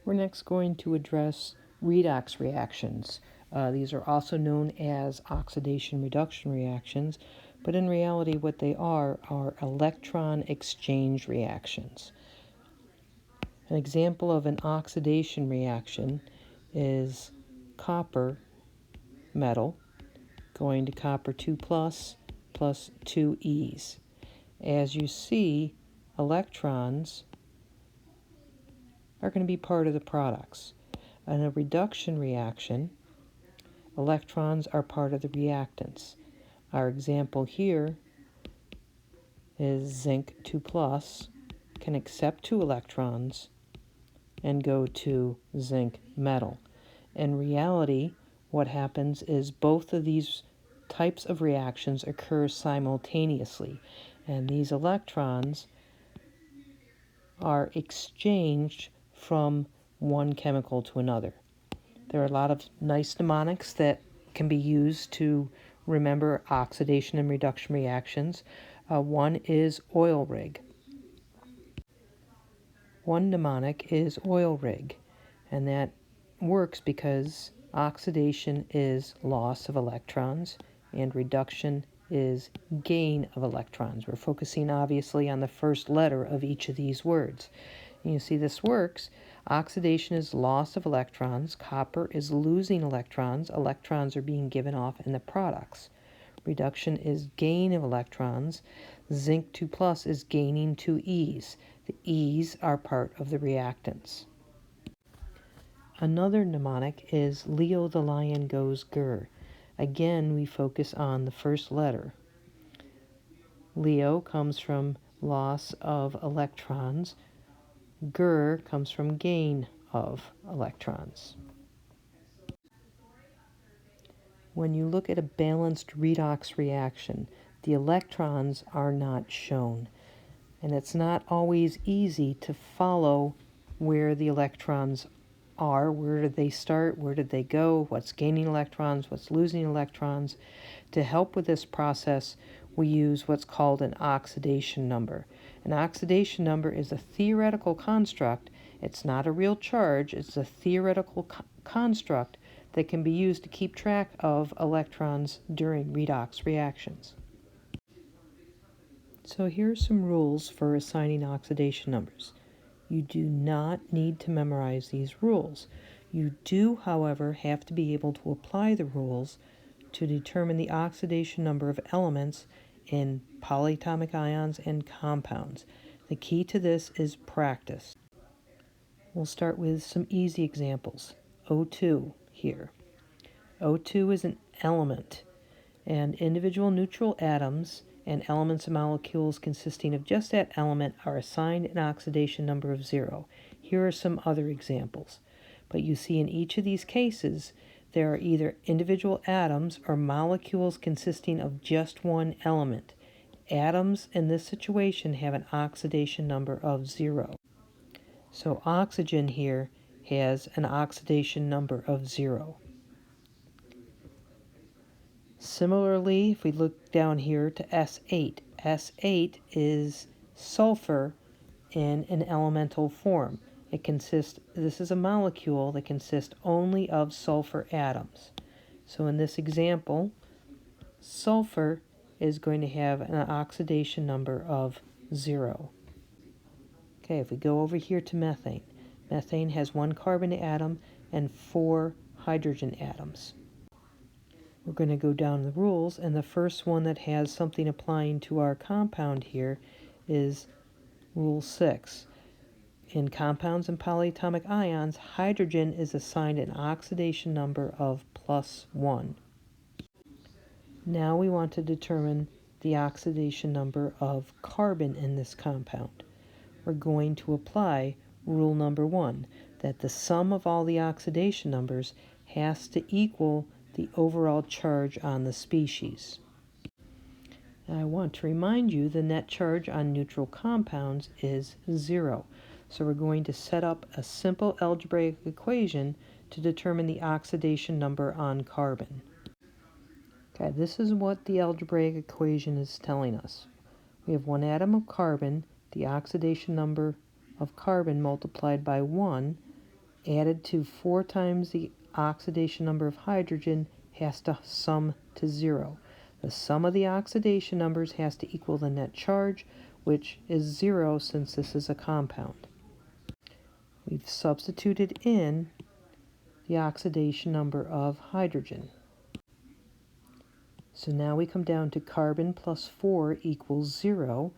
We're next going to address redox reactions. These are also known as oxidation reduction reactions, but in reality what they are electron exchange reactions. An example of an oxidation reaction is copper metal going to copper 2 plus 2 E's. As you see, electrons are going to be part of the products. In a reduction reaction, electrons are part of the reactants. Our example here is zinc 2 plus can accept 2 electrons and go to zinc metal. In reality, what happens is both of these types of reactions occur simultaneously, and these electrons are exchanged from one chemical to another. There are a lot of nice mnemonics that can be used to remember oxidation and reduction reactions. One is oil rig. One mnemonic is oil rig, and that works because oxidation is loss of electrons and reduction is gain of electrons. We're focusing obviously on the first letter of each of these words. And you see this works. Oxidation is loss of electrons. Copper is losing electrons. Electrons are being given off in the products. Reduction is gain of electrons. Zinc 2 plus is gaining 2 E's. The E's are part of the reactants. Another mnemonic is Leo the lion goes grr. Again, we focus on the first letter. Leo comes from loss of electrons. Grr comes from gain of electrons. When you look at a balanced redox reaction, the electrons are not shown. And it's not always easy to follow where the electrons are. Where did they start? Where did they go? What's gaining electrons? What's losing electrons? To help with this process, we use what's called an oxidation number. An oxidation number is a theoretical construct. It's not a real charge. It's a theoretical construct that can be used to keep track of electrons during redox reactions. So here are some rules for assigning oxidation numbers. You do not need to memorize these rules. You do, however, have to be able to apply the rules to determine the oxidation number of elements in polyatomic ions and compounds. The key to this is practice. We'll start with some easy examples. O2 here. O2 is an element, and individual neutral atoms and elements and molecules consisting of just that element are assigned an oxidation number of 0. Here are some other examples. But you see in each of these cases, there are either individual atoms or molecules consisting of just one element. Atoms in this situation have an oxidation number of 0. So oxygen here has an oxidation number of 0. Similarly, if we look down here to S8, S8 is sulfur in an elemental form. This is a molecule that consists only of sulfur atoms. So in this example, sulfur is going to have an oxidation number of 0. Okay, if we go over here to methane, methane has 1 carbon atom and 4 hydrogen atoms. We're going to go down the rules, and the first one that has something applying to our compound here is Rule 6. In compounds and polyatomic ions, hydrogen is assigned an oxidation number of +1. Now we want to determine the oxidation number of carbon in this compound. We're going to apply rule number 1, that the sum of all the oxidation numbers has to equal the overall charge on the species. I want to remind you the net charge on neutral compounds is 0. So we're going to set up a simple algebraic equation to determine the oxidation number on carbon. Okay, this is what the algebraic equation is telling us. We have 1 atom of carbon. The oxidation number of carbon multiplied by 1 added to 4 times the oxidation number of hydrogen has to sum to 0. The sum of the oxidation numbers has to equal the net charge, which is 0 since this is a compound. We've substituted in the oxidation number of hydrogen. So now we come down to carbon plus 4 equals 0.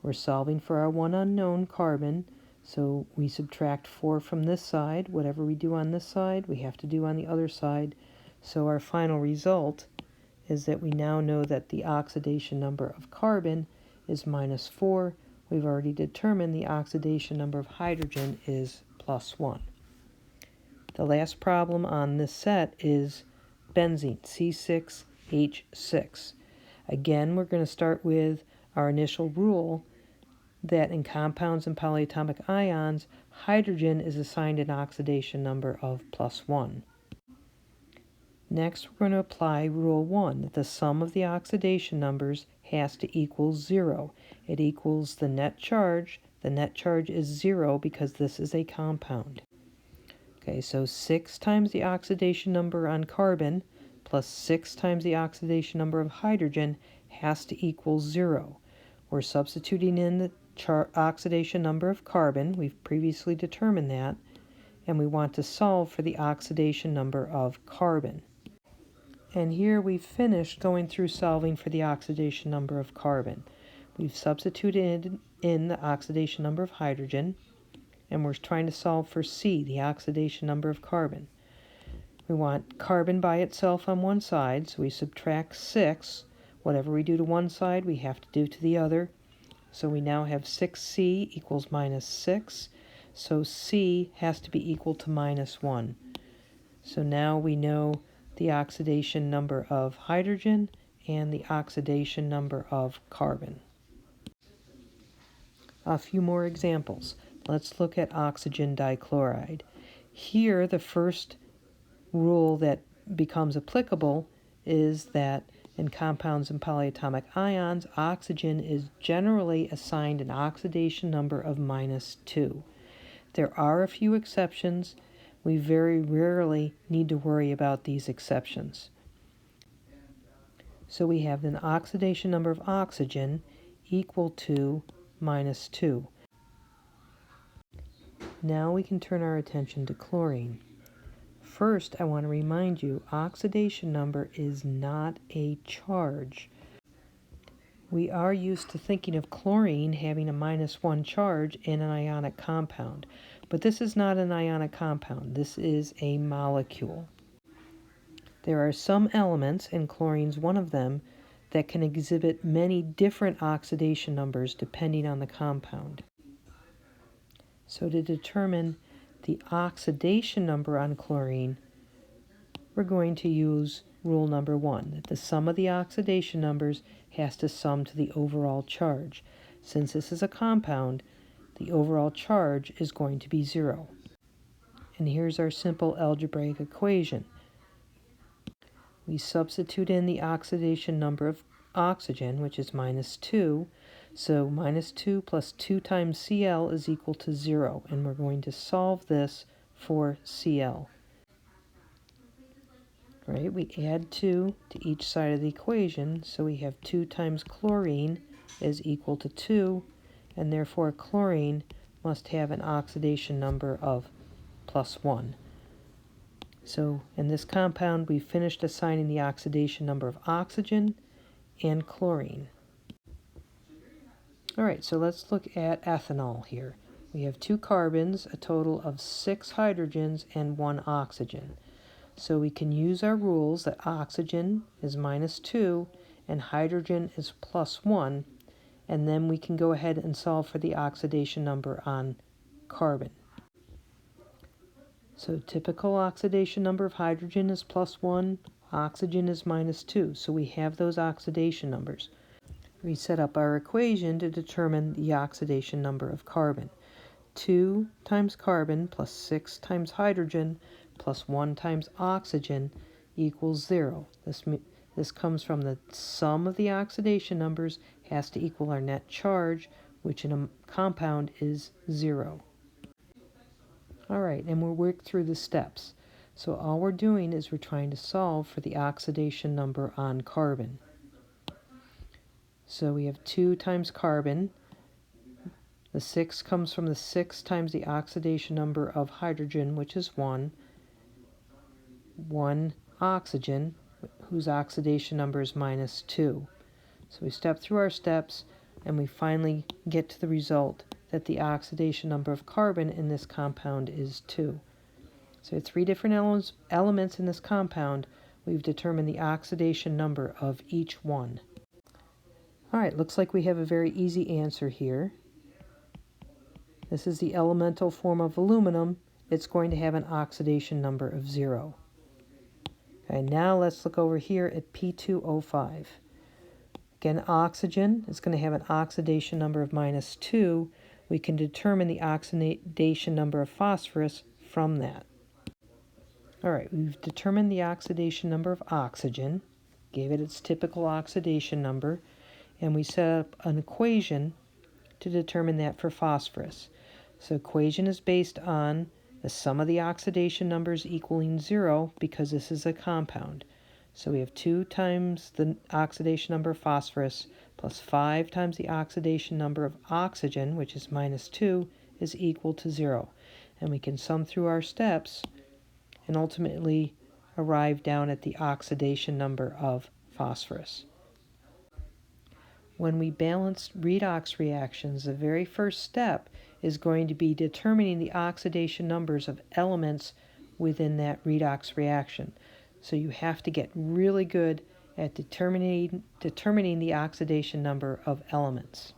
We're solving for our one unknown, carbon, so we subtract 4 from this side. Whatever we do on this side, we have to do on the other side. So our final result is that we now know that the oxidation number of carbon is minus 4. We've already determined the oxidation number of hydrogen is plus 1. The last problem on this set is benzene, C6H6. Again, we're going to start with our initial rule that in compounds and polyatomic ions, hydrogen is assigned an oxidation number of plus 1. Next, we're going to apply Rule 1, that the sum of the oxidation numbers has to equal 0. It equals the net charge. The net charge is 0 because this is a compound. Okay, so 6 times the oxidation number on carbon plus 6 times the oxidation number of hydrogen has to equal 0. We're substituting in the oxidation number of carbon. We've previously determined that. And we want to solve for the oxidation number of carbon. And here we've finished going through solving for the oxidation number of carbon. We've substituted in the oxidation number of hydrogen, and we're trying to solve for C, the oxidation number of carbon. We want carbon by itself on one side, so we subtract 6. Whatever we do to one side, we have to do to the other. So we now have 6C equals minus 6. So C has to be equal to minus 1. So now we know the oxidation number of hydrogen and the oxidation number of carbon. A few more examples. Let's look at oxygen dichloride. Here, the first rule that becomes applicable is that in compounds and polyatomic ions, oxygen is generally assigned an oxidation number of minus 2. There are a few exceptions. We very rarely need to worry about these exceptions. So we have an oxidation number of oxygen equal to minus 2. Now we can turn our attention to chlorine. First, I want to remind you, oxidation number is not a charge. We are used to thinking of chlorine having a minus 1 charge in an ionic compound, but this is not an ionic compound. This is a molecule. There are some elements, and chlorine's one of them, that can exhibit many different oxidation numbers depending on the compound. So to determine the oxidation number on chlorine, we're going to use rule number 1, that the sum of the oxidation numbers has to sum to the overall charge. Since this is a compound, the overall charge is going to be 0. And here's our simple algebraic equation. We substitute in the oxidation number of oxygen, which is minus 2. So minus 2 plus 2 times Cl is equal to 0. And we're going to solve this for Cl. Right, we add 2 to each side of the equation, so we have 2 times chlorine is equal to 2, and therefore chlorine must have an oxidation number of plus 1. So in this compound, we finished assigning the oxidation number of oxygen and chlorine. All right, so let's look at ethanol here. We have 2 carbons, a total of 6 hydrogens, and 1 oxygen. So we can use our rules that oxygen is minus 2 and hydrogen is plus 1, and then we can go ahead and solve for the oxidation number on carbon. So typical oxidation number of hydrogen is plus 1, oxygen is minus 2, so we have those oxidation numbers. We set up our equation to determine the oxidation number of carbon. 2 times carbon plus 6 times hydrogen plus 1 times oxygen equals 0. This comes from the sum of the oxidation numbers has to equal our net charge, which in a compound is 0. All right, and we'll work through the steps. So all we're doing is we're trying to solve for the oxidation number on carbon. So we have 2 times carbon. The 6 comes from the 6 times the oxidation number of hydrogen, which is 1. 1 oxygen, whose oxidation number is -2. So we step through our steps, and we finally get to the result that the oxidation number of carbon in this compound is 2. So 3 different elements in this compound. We've determined the oxidation number of each one. All right, looks like we have a very easy answer here. This is the elemental form of aluminum. It's going to have an oxidation number of 0. Okay, now let's look over here at P2O5. Again, oxygen is going to have an oxidation number of -2. We can determine the oxidation number of phosphorus from that. All right, we've determined the oxidation number of oxygen, gave it its typical oxidation number, and we set up an equation to determine that for phosphorus. So equation is based on the sum of the oxidation numbers equaling 0 because this is a compound. So we have 2 times the oxidation number of phosphorus plus 5 times the oxidation number of oxygen, which is -2, is equal to 0. And we can sum through our steps and ultimately arrive down at the oxidation number of phosphorus. When we balance redox reactions, the very first step is going to be determining the oxidation numbers of elements within that redox reaction. So you have to get really good at determining the oxidation number of elements.